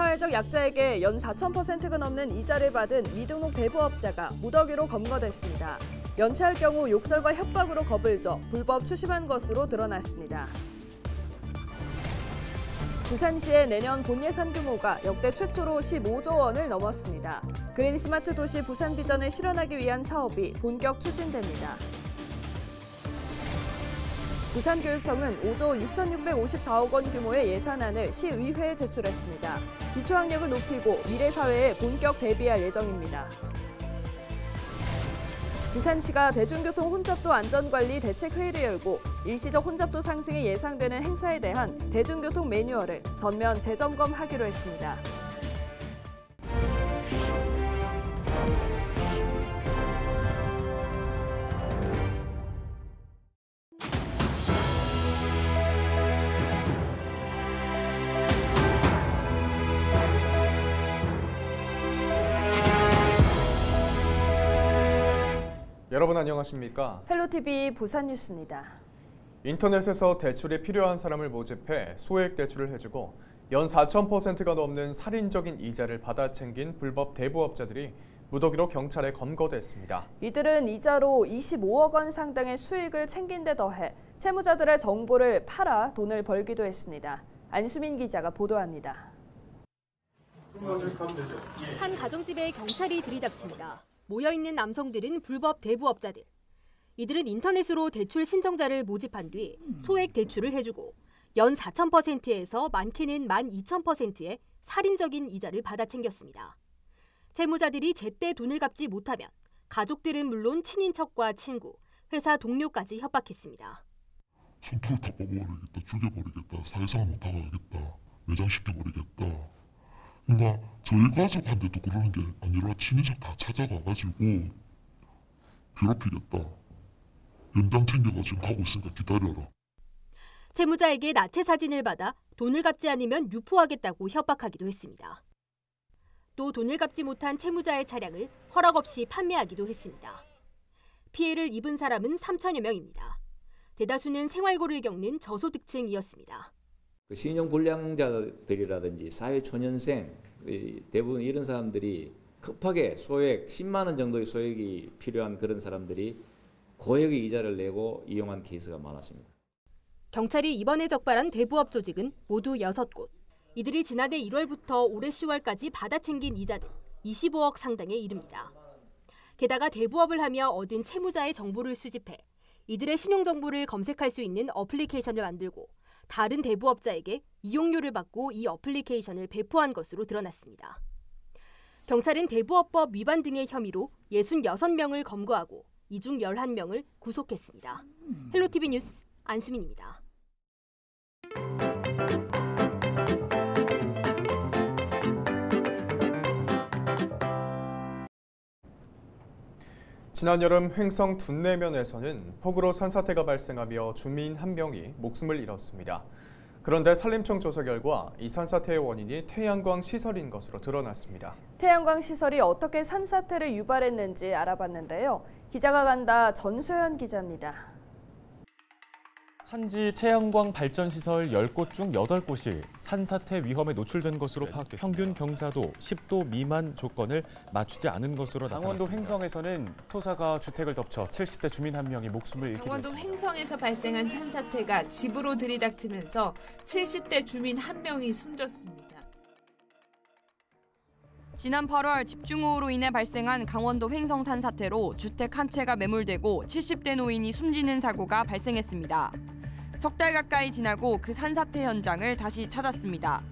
사회적 약자에게 연 4,000%가 넘는 이자를 받은 미등록 대부업자가 무더기로 검거됐습니다. 연체할 경우 욕설과 협박으로 겁을 줘 불법 추심한 것으로 드러났습니다. 부산시의 내년 본 예산 규모가 역대 최초로 15조 원을 넘었습니다. 그린 스마트 도시 부산 비전을 실현하기 위한 사업이 본격 추진됩니다. 부산교육청은 5조 6,654억 원 규모의 예산안을 시의회에 제출했습니다. 기초학력을 높이고 미래 사회에 본격 대비할 예정입니다. 부산시가 대중교통 혼잡도 안전관리 대책회의를 열고 일시적 혼잡도 상승이 예상되는 행사에 대한 대중교통 매뉴얼을 전면 재점검하기로 했습니다. 여러분 안녕하십니까? 헬로티비 부산뉴스입니다. 인터넷에서 대출이 필요한 사람을 모집해 소액 대출을 해주고 연 4,000%가 넘는 살인적인 이자를 받아 챙긴 불법 대부업자들이 무더기로 경찰에 검거됐습니다. 이들은 이자로 25억 원 상당의 수익을 챙긴 데 더해 채무자들의 정보를 팔아 돈을 벌기도 했습니다. 안수민 기자가 보도합니다. 한 가정집에 경찰이 들이닥칩니다. 모여있는 남성들은 불법 대부업자들. 이들은 인터넷으로 대출 신청자를 모집한 뒤 소액 대출을 해주고 연 4,000%에서 많게는 12,000%의 살인적인 이자를 받아 챙겼습니다. 채무자들이 제때 돈을 갚지 못하면 가족들은 물론 친인척과 친구, 회사 동료까지 협박했습니다. 손톱을 다 뽑아버리겠다, 죽여버리겠다, 사회생활 못하게 하겠다, 매장시켜버리겠다. 그러니까 저희 가족한테도 그러는 게 아니라 친인척 다 찾아가가지고 괴롭히겠다. 연장 챙겨가지고 가고 있으니까 기다려라. 채무자에게 나체 사진을 받아 돈을 갚지 않으면 유포하겠다고 협박하기도 했습니다. 또 돈을 갚지 못한 채무자의 차량을 허락 없이 판매하기도 했습니다. 피해를 입은 사람은 3천여 명입니다. 대다수는 생활고를 겪는 저소득층이었습니다. 신용불량자들이라든지 사회초년생, 대부분 이런 사람들이 급하게 소액 10만 원 정도의 소액이 필요한 그런 사람들이 고액의 이자를 내고 이용한 케이스가 많았습니다. 경찰이 이번에 적발한 대부업 조직은 모두 6곳. 이들이 지난해 1월부터 올해 10월까지 받아 챙긴 이자는 25억 상당에 이릅니다. 게다가 대부업을 하며 얻은 채무자의 정보를 수집해 이들의 신용정보를 검색할 수 있는 어플리케이션을 만들고 다른 대부업자에게 이용료를 받고 이 어플리케이션을 배포한 것으로 드러났습니다. 경찰은 대부업법 위반 등의 혐의로 66명을 검거하고 이 중 11명을 구속했습니다. 헬로티비 뉴스 안수민입니다. 지난 여름 횡성 둔내면에서는 폭우로 산사태가 발생하며 주민 1명이 목숨을 잃었습니다. 그런데 산림청 조사 결과 이 산사태의 원인이 태양광 시설인 것으로 드러났습니다. 태양광 시설이 어떻게 산사태를 유발했는지 알아봤는데요. 기자가 간다 전소연 기자입니다. 산지 태양광 발전 시설 10곳 중 8곳이 산사태 위험에 노출된 것으로 파악됐습니다. 평균 경사도 10도 미만 조건을 맞추지 않은 것으로 나타났습니다. 강원도 횡성에서는 토사가 주택을 덮쳐 70대 주민 1명이 목숨을 잃기도 강원도 했습니다. 횡성에서 발생한 산사태가 집으로 들이닥치면서 70대 주민 1명이 숨졌습니다. 지난 8월 집중호우로 인해 발생한 강원도 횡성 산사태로 주택 한 채가 매몰되고 70대 노인이 숨지는 사고가 발생했습니다. 석 달 가까이 지나고 그 산사태 현장을 다시 찾았습니다.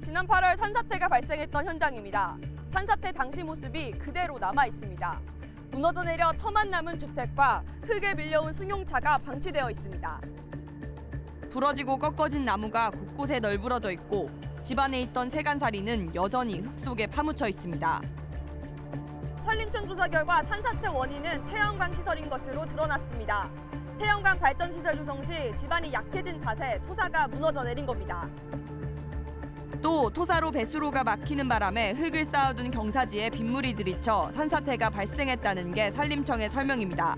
지난 8월 산사태가 발생했던 현장입니다. 산사태 당시 모습이 그대로 남아 있습니다. 무너져 내려 터만 남은 주택과 흙에 밀려온 승용차가 방치되어 있습니다. 부러지고 꺾어진 나무가 곳곳에 널브러져 있고 집안에 있던 세간살이는 여전히 흙 속에 파묻혀 있습니다. 산림청 조사 결과 산사태 원인은 태양광 시설인 것으로 드러났습니다. 태양광 발전 시설 조성 시 집안이 약해진 탓에 토사가 무너져 내린 겁니다. 또 토사로 배수로가 막히는 바람에 흙을 쌓아둔 경사지에 빗물이 들이쳐 산사태가 발생했다는 게 산림청의 설명입니다.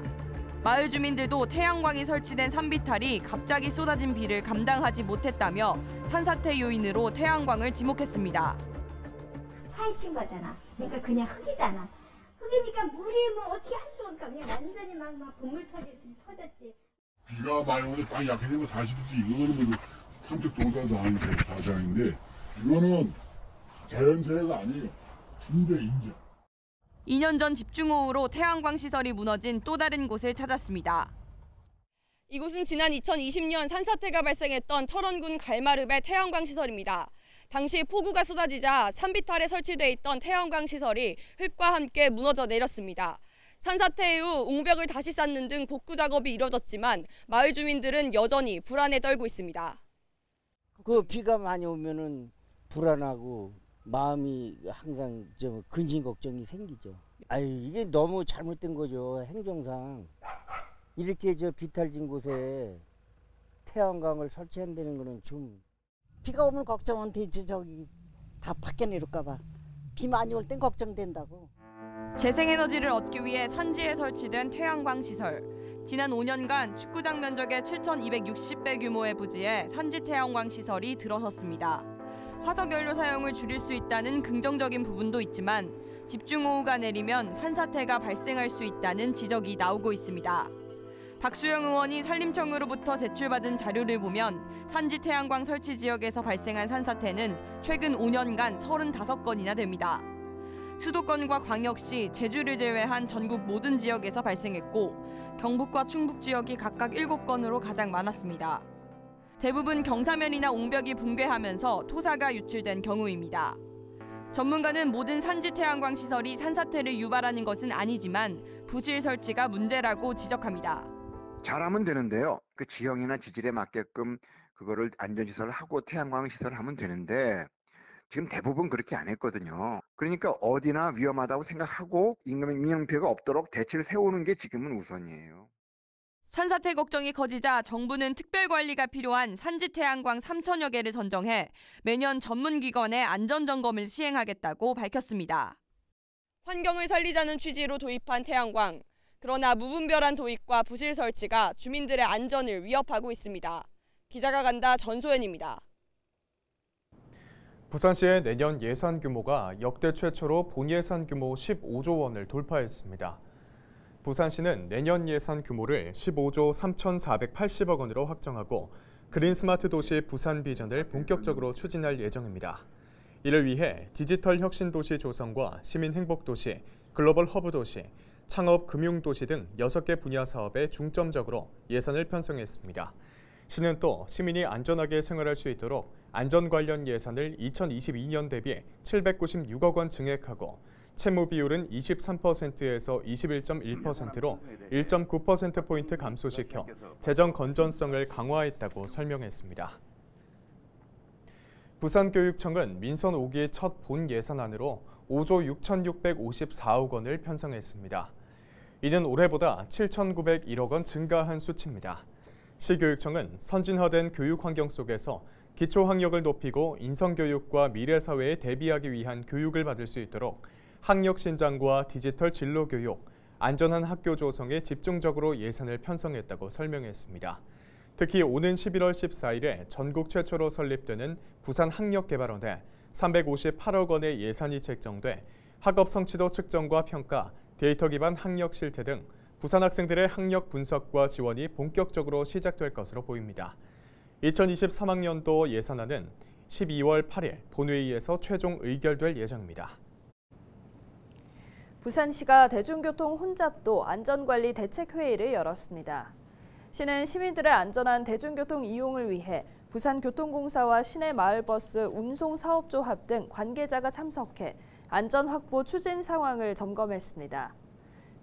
마을 주민들도 태양광이 설치된 산비탈이 갑자기 쏟아진 비를 감당하지 못했다며 산사태 요인으로 태양광을 지목했습니다. 파헤친 거잖아. 그러니까 그냥 흙이잖아. 흙이니까 물이 뭐 어떻게 할 수가 없까. 그냥 완전히 막 분물 터지듯이 터졌지. 비가 많이 오는데 땅이 약해진 건 사실이지. 이거는 뭐 삼척 도사도 아닌 사장인데 이거는 자연재해가 아니에요. 인정. 2년 전 집중호우로 태양광 시설이 무너진 또 다른 곳을 찾았습니다. 이곳은 지난 2020년 산사태가 발생했던 철원군 갈마릅의 태양광 시설입니다. 당시 폭우가 쏟아지자 산비탈에 설치돼 있던 태양광 시설이 흙과 함께 무너져 내렸습니다. 산사태 이후 옹벽을 다시 쌓는 등 복구 작업이 이뤄졌지만 마을 주민들은 여전히 불안에 떨고 있습니다. 그 비가 많이 오면은 불안하고 마음이 항상 근심 걱정이 생기죠. 이게 너무 잘못된 거죠. 행정상 이렇게 비탈진 곳에 태양광을 설치한다는 거는 좀 비가 오면 걱정은 되지. 다 밖에 내릴까 봐. 비 많이 올 땐 걱정된다고. 재생에너지를 얻기 위해 산지에 설치된 태양광 시설. 지난 5년간 축구장 면적의 7,260배 규모의 부지에 산지 태양광 시설이 들어섰습니다. 화석연료 사용을 줄일 수 있다는 긍정적인 부분도 있지만 집중호우가 내리면 산사태가 발생할 수 있다는 지적이 나오고 있습니다. 박수영 의원이 산림청으로부터 제출받은 자료를 보면 산지 태양광 설치 지역에서 발생한 산사태는 최근 5년간 35건이나 됩니다. 수도권과 광역시, 제주를 제외한 전국 모든 지역에서 발생했고 경북과 충북 지역이 각각 7건으로 가장 많았습니다. 대부분 경사면이나 옹벽이 붕괴하면서 토사가 유출된 경우입니다. 전문가는 모든 산지 태양광 시설이 산사태를 유발하는 것은 아니지만 부실 설치가 문제라고 지적합니다. 잘하면 되는데요. 그 지형이나 지질에 맞게끔 그거를 안전시설을 하고 태양광 시설을 하면 되는데 지금 대부분 그렇게 안 했거든요. 그러니까 어디나 위험하다고 생각하고 인명피해가 없도록 대책을 세우는 게 지금은 우선이에요. 산사태 걱정이 커지자 정부는 특별관리가 필요한 산지 태양광 3천여 개를 선정해 매년 전문기관의 안전점검을 시행하겠다고 밝혔습니다. 환경을 살리자는 취지로 도입한 태양광. 그러나 무분별한 도입과 부실 설치가 주민들의 안전을 위협하고 있습니다. 기자가 간다 전소연입니다. 부산시의 내년 예산 규모가 역대 최초로 본 예산 규모 15조 원을 돌파했습니다. 부산시는 내년 예산 규모를 15조 3,480억 원으로 확정하고 그린 스마트 도시 부산 비전을 본격적으로 추진할 예정입니다. 이를 위해 디지털 혁신 도시 조성과 시민 행복 도시, 글로벌 허브 도시, 창업 금융 도시 등 6개 분야 사업에 중점적으로 예산을 편성했습니다. 시는 또 시민이 안전하게 생활할 수 있도록 안전 관련 예산을 2022년 대비 796억 원 증액하고 채무 비율은 23%에서 21.1%로 1.9%포인트 감소시켜 재정 건전성을 강화했다고 설명했습니다. 부산교육청은 민선 5기 첫 본 예산안으로 5조 6,654억 원을 편성했습니다. 이는 올해보다 7,901억 원 증가한 수치입니다. 시교육청은 선진화된 교육 환경 속에서 기초학력을 높이고 인성교육과 미래사회에 대비하기 위한 교육을 받을 수 있도록 학력 신장과 디지털 진로 교육, 안전한 학교 조성에 집중적으로 예산을 편성했다고 설명했습니다. 특히 오는 11월 14일에 전국 최초로 설립되는 부산학력개발원에 358억 원의 예산이 책정돼 학업 성취도 측정과 평가, 데이터 기반 학력 실태 등 부산 학생들의 학력 분석과 지원이 본격적으로 시작될 것으로 보입니다. 2023학년도 예산안은 12월 8일 본회의에서 최종 의결될 예정입니다. 부산시가 대중교통 혼잡도 안전관리 대책회의를 열었습니다. 시는 시민들의 안전한 대중교통 이용을 위해 부산교통공사와 시내마을버스 운송사업조합 등 관계자가 참석해 안전 확보 추진 상황을 점검했습니다.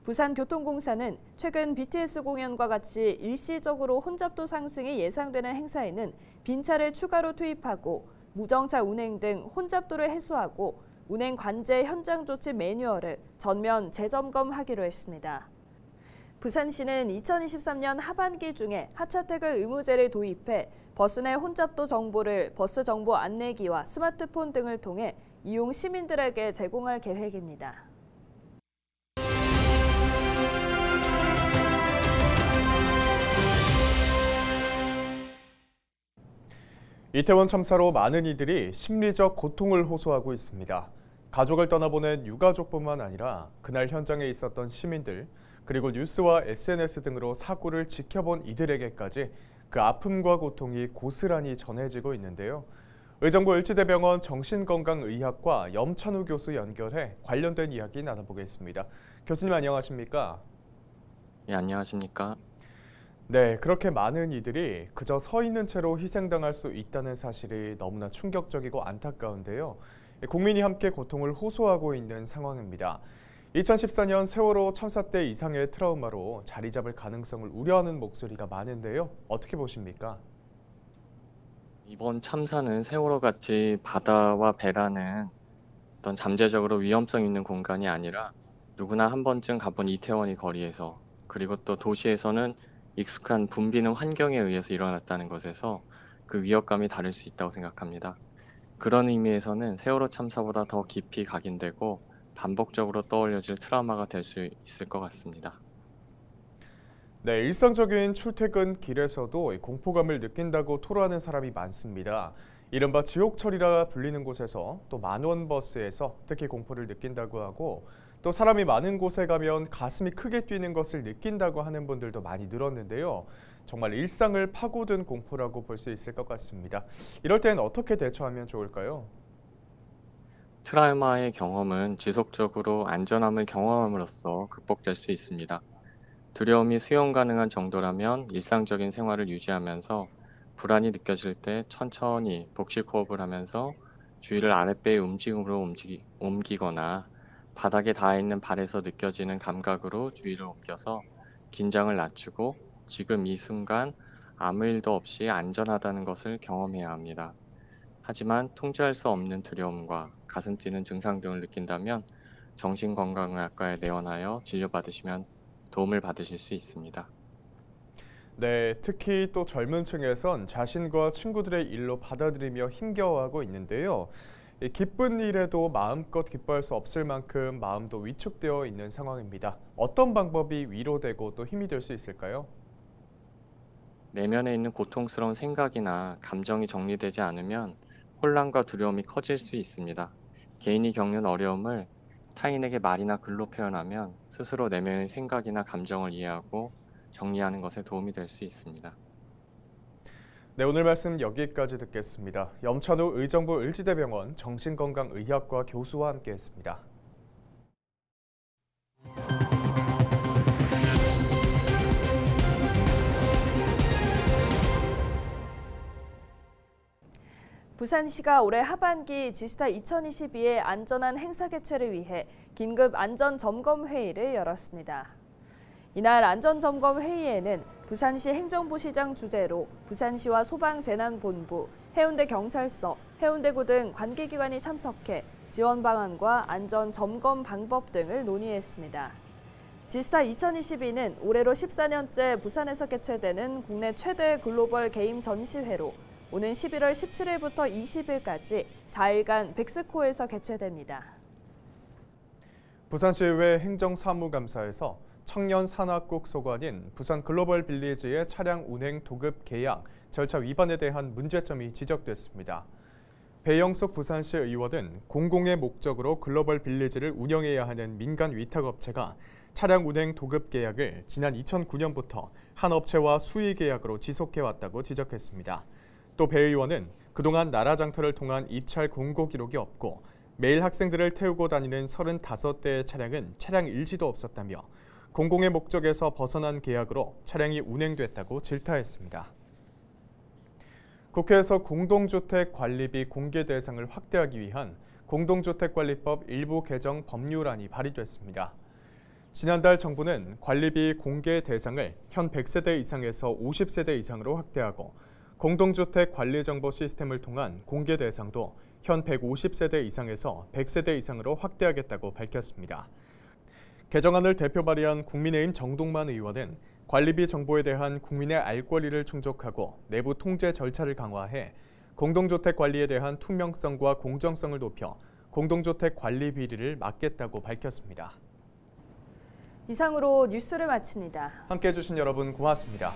부산교통공사는 최근 BTS 공연과 같이 일시적으로 혼잡도 상승이 예상되는 행사에는 빈차를 추가로 투입하고 무정차 운행 등 혼잡도를 해소하고 운행 관제 현장 조치 매뉴얼을 전면 재점검하기로 했습니다. 부산시는 2023년 하반기 중에 하차택을 의무제를 도입해 버스 내 혼잡도 정보를 버스 정보 안내기와 스마트폰 등을 통해 이용 시민들에게 제공할 계획입니다. 이태원 참사로 많은 이들이 심리적 고통을 호소하고 있습니다. 가족을 떠나보낸 유가족뿐만 아니라 그날 현장에 있었던 시민들, 그리고 뉴스와 SNS 등으로 사고를 지켜본 이들에게까지 그 아픔과 고통이 고스란히 전해지고 있는데요. 의정부 을지대병원 정신건강의학과 염찬우 교수 연결해 관련된 이야기 나눠보겠습니다. 교수님 안녕하십니까? 네, 안녕하십니까? 네, 그렇게 많은 이들이 그저 서 있는 채로 희생당할 수 있다는 사실이 너무나 충격적이고 안타까운데요. 국민이 함께 고통을 호소하고 있는 상황입니다. 2014년 세월호 참사 때 이상의 트라우마로 자리 잡을 가능성을 우려하는 목소리가 많은데요. 어떻게 보십니까? 이번 참사는 세월호같이 바다와 배라는 어떤 잠재적으로 위험성 있는 공간이 아니라 누구나 한 번쯤 가본 이태원의 거리에서, 그리고 또 도시에서는 익숙한 붐비는 환경에 의해서 일어났다는 것에서 그 위협감이 다를 수 있다고 생각합니다. 그런 의미에서는 세월호 참사보다 더 깊이 각인되고 반복적으로 떠올려질 트라우마가 될 수 있을 것 같습니다. 네, 일상적인 출퇴근 길에서도 공포감을 느낀다고 토로하는 사람이 많습니다. 이른바 지옥철이라 불리는 곳에서, 또 만원버스에서 특히 공포를 느낀다고 하고, 또 사람이 많은 곳에 가면 가슴이 크게 뛰는 것을 느낀다고 하는 분들도 많이 늘었는데요. 정말 일상을 파고든 공포라고 볼 수 있을 것 같습니다. 이럴 때는 어떻게 대처하면 좋을까요? 트라우마의 경험은 지속적으로 안전함을 경험함으로써 극복될 수 있습니다. 두려움이 수용 가능한 정도라면 일상적인 생활을 유지하면서 불안이 느껴질 때 천천히 복식 호흡을 하면서 주의를 아랫배의 움직임으로 옮기거나 바닥에 닿아있는 발에서 느껴지는 감각으로 주의를 옮겨서 긴장을 낮추고 지금 이 순간 아무 일도 없이 안전하다는 것을 경험해야 합니다. 하지만 통제할 수 없는 두려움과 가슴 뛰는 증상 등을 느낀다면 정신건강의학과에 내원하여 진료받으시면 도움을 받으실 수 있습니다. 네, 특히 또 젊은 층에선 자신과 친구들의 일로 받아들이며 힘겨워하고 있는데요. 기쁜 일에도 마음껏 기뻐할 수 없을 만큼 마음도 위축되어 있는 상황입니다. 어떤 방법이 위로되고 또 힘이 될 수 있을까요? 내면에 있는 고통스러운 생각이나 감정이 정리되지 않으면 혼란과 두려움이 커질 수 있습니다. 개인이 겪는 어려움을 타인에게 말이나 글로 표현하면 스스로 내면의 생각이나 감정을 이해하고 정리하는 것에 도움이 될 수 있습니다. 네, 오늘 말씀 여기까지 듣겠습니다. 염찬우 의정부 을지대병원 정신건강의학과 교수와 함께했습니다. 부산시가 올해 하반기 지스타 2022의 안전한 행사 개최를 위해 긴급 안전점검회의를 열었습니다. 이날 안전점검회의에는 부산시 행정부시장 주재로 부산시와 소방재난본부, 해운대경찰서, 해운대구 등 관계기관이 참석해 지원 방안과 안전점검 방법 등을 논의했습니다. 지스타 2022는 올해로 14년째 부산에서 개최되는 국내 최대 글로벌 게임 전시회로 오는 11월 17일부터 20일까지 4일간 백스코에서 개최됩니다. 부산시의회 행정사무감사에서 청년 산악국 소관인 부산 글로벌 빌리지의 차량 운행 도급 계약 절차 위반에 대한 문제점이 지적됐습니다. 배영숙 부산시 의원은 공공의 목적으로 글로벌 빌리지를 운영해야 하는 민간 위탁업체가 차량 운행 도급 계약을 지난 2009년부터 한 업체와 수의 계약으로 지속해왔다고 지적했습니다. 또 배 의원은 그동안 나라장터를 통한 입찰 공고 기록이 없고 매일 학생들을 태우고 다니는 35대의 차량은 차량 일지도 없었다며 공공의 목적에서 벗어난 계약으로 차량이 운행됐다고 질타했습니다. 국회에서 공동주택 관리비 공개 대상을 확대하기 위한 공동주택관리법 일부 개정 법률안이 발의됐습니다. 지난달 정부는 관리비 공개 대상을 현 100세대 이상에서 50세대 이상으로 확대하고 공동주택 관리정보 시스템을 통한 공개 대상도 현 150세대 이상에서 100세대 이상으로 확대하겠다고 밝혔습니다. 개정안을 대표 발의한 국민의힘 정동만 의원은 관리비 정보에 대한 국민의 알 권리를 충족하고 내부 통제 절차를 강화해 공동주택 관리에 대한 투명성과 공정성을 높여 공동주택 관리 비리를 막겠다고 밝혔습니다. 이상으로 뉴스를 마칩니다. 함께해 주신 여러분 고맙습니다.